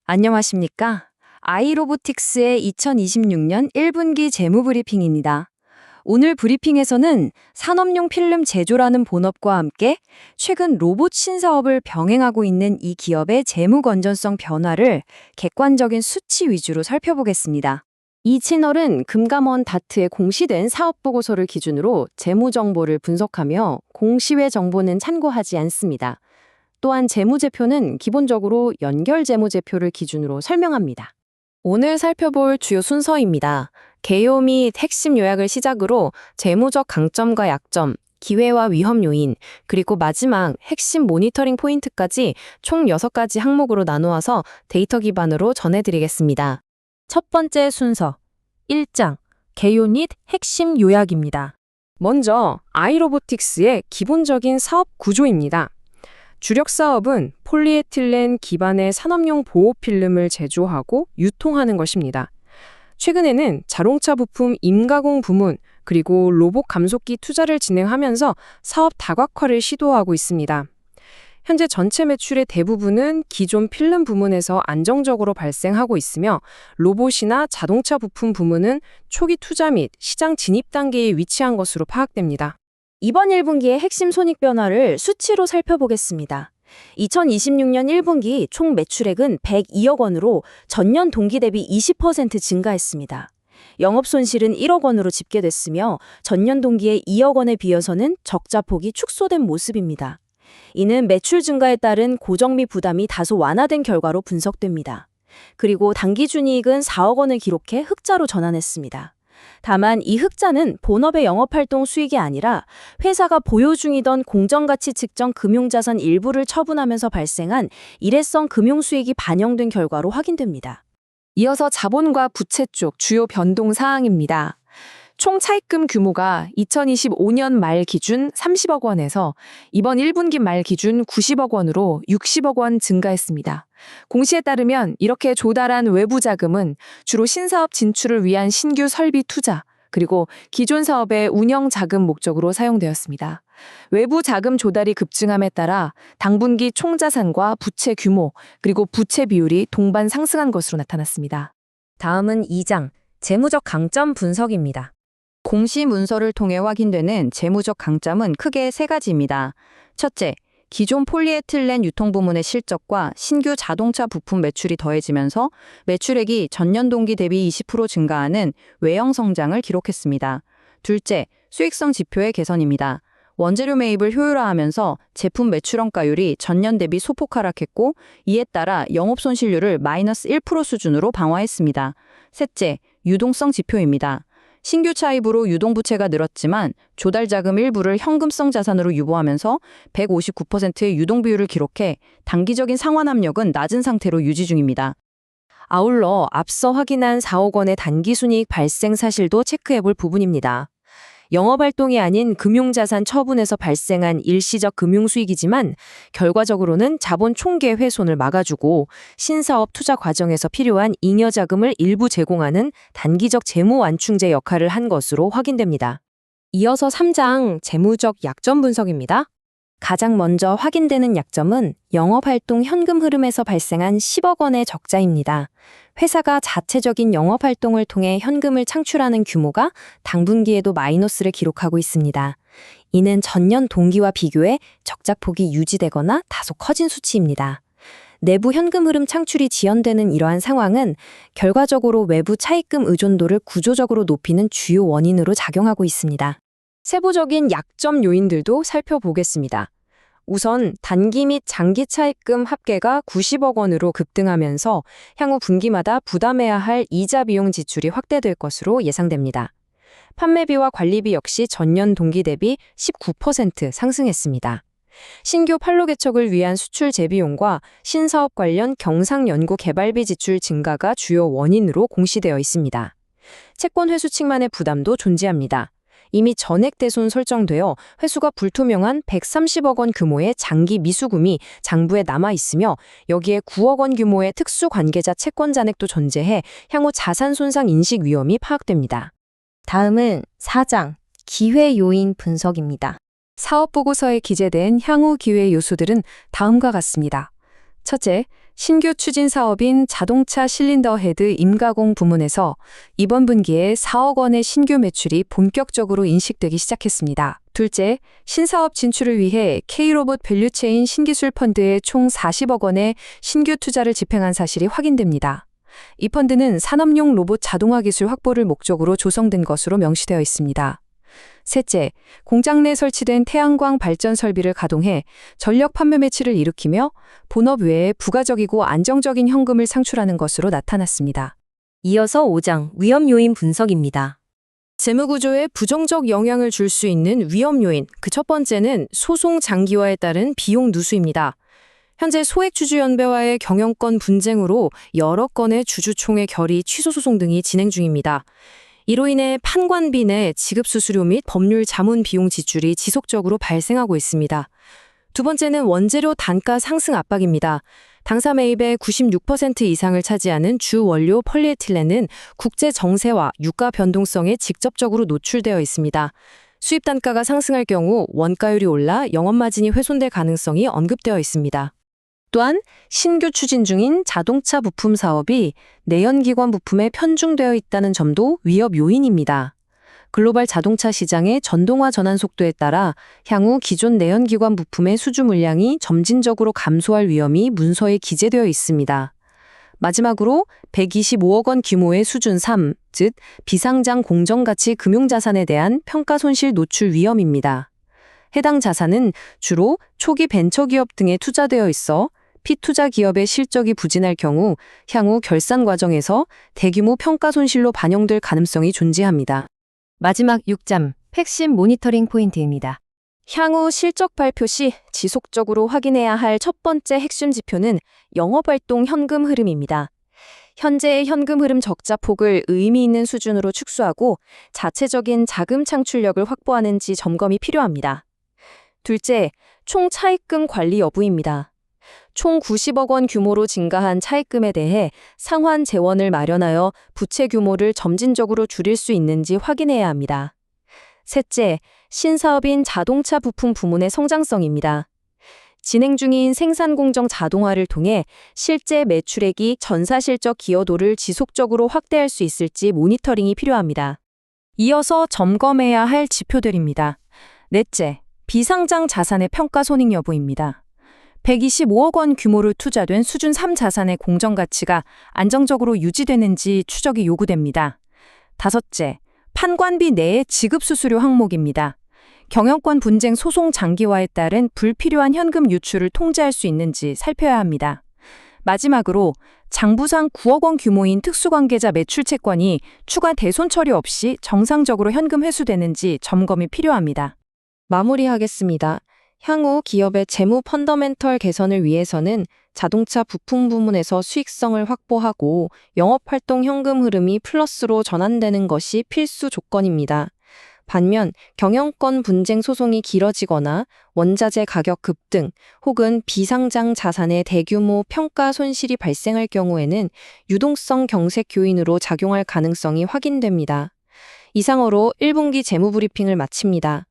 안녕하십니까? 아이로보틱스의 2026년 1분기 재무 브리핑입니다. 오늘 브리핑에서는 산업용 필름 제조라는 본업과 함께 최근 로봇 신사업을 병행하고 있는 이 기업의 재무 건전성 변화를 객관적인 수치 위주로 살펴보겠습니다. 이 채널은 금감원 다트에 공시된 사업보고서를 기준으로 재무 정보를 분석하며 공시외 정보는 참고하지 않습니다. 또한 재무제표는 기본적으로 연결재무제표를 기준으로 설명합니다. 오늘 살펴볼 주요 순서입니다. 개요 및 핵심 요약을 시작으로 재무적 강점과 약점, 기회와 위험 요인, 그리고 마지막 핵심 모니터링 포인트까지 총 6가지 항목으로 나누어서 데이터 기반으로 전해드리겠습니다. 첫 번째 순서, 1장, 개요 및 핵심 요약입니다. 먼저 아이로보틱스의 기본적인 사업 구조입니다. 주력 사업은 폴리에틸렌 기반의 산업용 보호 필름을 제조하고 유통하는 것입니다. 최근에는 자동차 부품 임가공 부문 그리고 로봇 감속기 투자를 진행하면서 사업 다각화를 시도하고 있습니다. 현재 전체 매출의 대부분은 기존 필름 부문에서 안정적으로 발생하고 있으며 로봇이나 자동차 부품 부문은 초기 투자 및 시장 진입 단계에 위치한 것으로 파악됩니다. 이번 1분기의 핵심 손익 변화를 수치로 살펴보겠습니다. 2026년 1분기 총 매출액은 102억 원으로 전년 동기 대비 20% 증가했습니다. 영업손실은 1억 원으로 집계됐으며 전년 동기에 2억 원에 비해서는 적자폭이 축소된 모습입니다. 이는 매출 증가에 따른 고정비 부담이 다소 완화된 결과로 분석됩니다. 그리고 당기순이익은 4억 원을 기록해 흑자로 전환했습니다. 다만 이 흑자는 본업의 영업활동 수익이 아니라 회사가 보유 중이던 공정가치 측정 금융자산 일부를 처분하면서 발생한 일회성 금융수익이 반영된 결과로 확인됩니다. 이어서 자본과 부채 쪽 주요 변동 사항입니다. 총 차입금 규모가 2025년 말 기준 30억 원에서 이번 1분기 말 기준 90억 원으로 60억 원 증가했습니다. 공시에 따르면 이렇게 조달한 외부 자금은 주로 신사업 진출을 위한 신규 설비 투자, 그리고 기존 사업의 운영 자금 목적으로 사용되었습니다. 외부 자금 조달이 급증함에 따라 당분기 총자산과 부채 규모, 그리고 부채 비율이 동반 상승한 것으로 나타났습니다. 다음은 2장, 재무적 강점 분석입니다. 공시 문서를 통해 확인되는 재무적 강점은 크게 3가지입니다. 첫째, 기존 폴리에틸렌 유통부문의 실적과 신규 자동차 부품 매출이 더해지면서 매출액이 전년 동기 대비 20% 증가하는 외형 성장을 기록했습니다. 둘째, 수익성 지표의 개선입니다. 원재료 매입을 효율화하면서 제품 매출 원가율이 전년 대비 소폭 하락했고 이에 따라 영업손실률을 마이너스 1% 수준으로 방어했습니다. 셋째, 유동성 지표입니다. 신규 차입으로 유동부채가 늘었지만 조달자금 일부를 현금성 자산으로 유보하면서 159%의 유동비율을 기록해 단기적인 상환 압력은 낮은 상태로 유지 중입니다. 아울러 앞서 확인한 4억 원의 단기순이익 발생 사실도 체크해볼 부분입니다. 영업활동이 아닌 금융자산 처분에서 발생한 일시적 금융수익이지만 결과적으로는 자본 총계 훼손을 막아주고 신사업 투자 과정에서 필요한 잉여자금을 일부 제공하는 단기적 재무 완충제 역할을 한 것으로 확인됩니다. 이어서 3장 재무적 약점 분석입니다. 가장 먼저 확인되는 약점은 영업활동 현금 흐름에서 발생한 10억 원의 적자입니다. 회사가 자체적인 영업활동을 통해 현금을 창출하는 규모가 당분기에도 마이너스를 기록하고 있습니다. 이는 전년 동기와 비교해 적자폭이 유지되거나 다소 커진 수치입니다. 내부 현금 흐름 창출이 지연되는 이러한 상황은 결과적으로 외부 차입금 의존도를 구조적으로 높이는 주요 원인으로 작용하고 있습니다. 세부적인 약점 요인들도 살펴보겠습니다. 우선 단기 및 장기 차입금 합계가 90억 원으로 급등하면서 향후 분기마다 부담해야 할 이자 비용 지출이 확대될 것으로 예상됩니다. 판매비와 관리비 역시 전년 동기 대비 19% 상승했습니다. 신규 판로 개척을 위한 수출 재비용과 신사업 관련 경상 연구 개발비 지출 증가가 주요 원인으로 공시되어 있습니다. 채권 회수 측만의 부담도 존재합니다. 이미 전액대손 설정되어 회수가 불투명한 130억 원 규모의 장기 미수금이 장부에 남아있으며 여기에 9억 원 규모의 특수관계자 채권 잔액도 존재해 향후 자산 손상 인식 위험이 파악됩니다. 다음은 4장 기회 요인 분석입니다. 사업보고서에 기재된 향후 기회 요소들은 다음과 같습니다. 첫째, 신규 추진 사업인 자동차 실린더 헤드 임가공 부문에서 이번 분기에 4억 원의 신규 매출이 본격적으로 인식되기 시작했습니다. 둘째, 신사업 진출을 위해 K로봇 밸류체인 신기술 펀드에 총 40억 원의 신규 투자를 집행한 사실이 확인됩니다. 이 펀드는 산업용 로봇 자동화 기술 확보를 목적으로 조성된 것으로 명시되어 있습니다. 셋째, 공장 내 설치된 태양광 발전 설비를 가동해 전력 판매 매출을 일으키며 본업 외에 부가적이고 안정적인 현금을 상출하는 것으로 나타났습니다. 이어서 5장 위험 요인 분석입니다. 재무구조에 부정적 영향을 줄 수 있는 위험 요인, 그 첫 번째는 소송 장기화에 따른 비용 누수입니다. 현재 소액주주연배와의 경영권 분쟁으로 여러 건의 주주총회 결의 취소 소송 등이 진행 중입니다. 이로 인해 판관비 내 지급수수료 및 법률 자문 비용 지출이 지속적으로 발생하고 있습니다. 두 번째는 원재료 단가 상승 압박입니다. 당사 매입의 96% 이상을 차지하는 주 원료 폴리에틸렌은 국제 정세와 유가 변동성에 직접적으로 노출되어 있습니다. 수입 단가가 상승할 경우 원가율이 올라 영업마진이 훼손될 가능성이 언급되어 있습니다. 또한 신규 추진 중인 자동차 부품 사업이 내연기관 부품에 편중되어 있다는 점도 위협 요인입니다. 글로벌 자동차 시장의 전동화 전환 속도에 따라 향후 기존 내연기관 부품의 수주 물량이 점진적으로 감소할 위험이 문서에 기재되어 있습니다. 마지막으로 125억 원 규모의 수준 3, 즉 비상장 공정가치 금융자산에 대한 평가 손실 노출 위험입니다. 해당 자산은 주로 초기 벤처기업 등에 투자되어 있어 피투자 기업의 실적이 부진할 경우 향후 결산 과정에서 대규모 평가 손실로 반영될 가능성이 존재합니다. 마지막 6점 핵심 모니터링 포인트입니다. 향후 실적 발표 시 지속적으로 확인해야 할 첫 번째 핵심 지표는 영업활동 현금 흐름입니다. 현재의 현금 흐름 적자 폭을 의미 있는 수준으로 축소하고 자체적인 자금 창출력을 확보하는지 점검이 필요합니다. 둘째, 총 차입금 관리 여부입니다. 총 90억 원 규모로 증가한 차입금에 대해 상환 재원을 마련하여 부채 규모를 점진적으로 줄일 수 있는지 확인해야 합니다. 셋째, 신사업인 자동차 부품 부문의 성장성입니다. 진행 중인 생산공정 자동화를 통해 실제 매출액이 전사실적 기여도를 지속적으로 확대할 수 있을지 모니터링이 필요합니다. 이어서 점검해야 할 지표들입니다. 넷째, 비상장 자산의 평가 손익 여부입니다. 125억 원 규모로 투자된 수준 3 자산의 공정가치가 안정적으로 유지되는지 추적이 요구됩니다. 다섯째, 판관비 내의 지급수수료 항목입니다. 경영권 분쟁 소송 장기화에 따른 불필요한 현금 유출을 통제할 수 있는지 살펴야 합니다. 마지막으로 장부상 9억 원 규모인 특수관계자 매출 채권이 추가 대손 처리 없이 정상적으로 현금 회수되는지 점검이 필요합니다. 마무리하겠습니다. 향후 기업의 재무 펀더멘털 개선을 위해서는 자동차 부품 부문에서 수익성을 확보하고 영업활동 현금 흐름이 플러스로 전환되는 것이 필수 조건입니다. 반면 경영권 분쟁 소송이 길어지거나 원자재 가격 급등 혹은 비상장 자산의 대규모 평가 손실이 발생할 경우에는 유동성 경색 요인으로 작용할 가능성이 확인됩니다. 이상으로 1분기 재무 브리핑을 마칩니다.